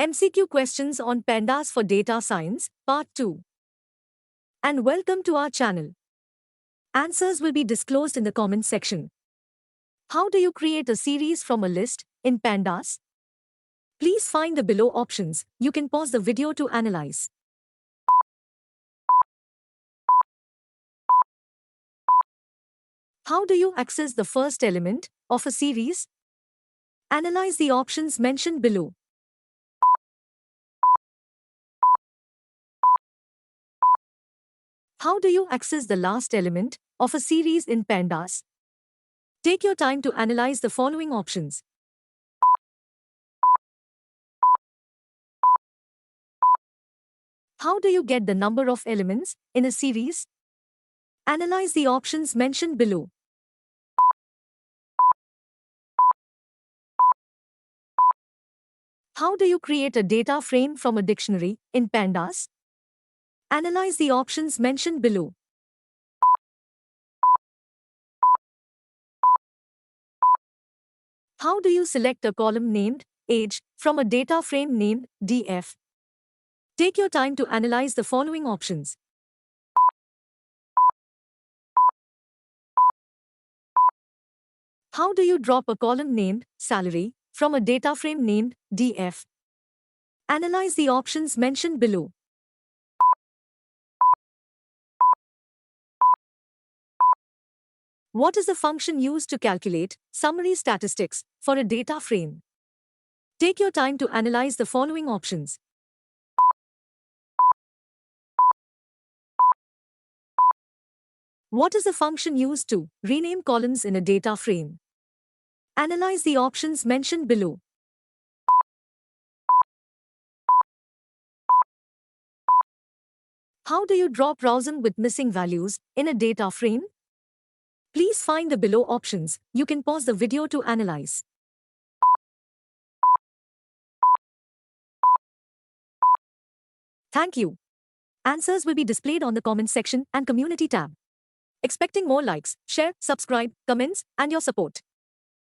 MCQ questions on Pandas for Data Science, Part 2. And welcome to our channel. Answers will be disclosed in the comment section. How do you create a series from a list in Pandas? Please find the below options. You can pause the video to analyze. How do you access the first element of a series? Analyze the options mentioned below. How do you access the last element of a series in Pandas? Take your time to analyze the following options. How do you get the number of elements in a series? Analyze the options mentioned below. How do you create a data frame from a dictionary in Pandas? Analyze the options mentioned below. How do you select a column named age from a data frame named df? Take your time to analyze the following options. How do you drop a column named salary from a data frame named df? Analyze the options mentioned below. What is the function used to calculate summary statistics for a data frame? Take your time to analyze the following options. What is the function used to rename columns in a data frame? Analyze the options mentioned below. How do you drop rows with missing values in a data frame? Please find the below options. You can pause the video to analyze. Thank you. Answers will be displayed on the comment section and community tab. Expecting more likes, share, subscribe, comments, and your support.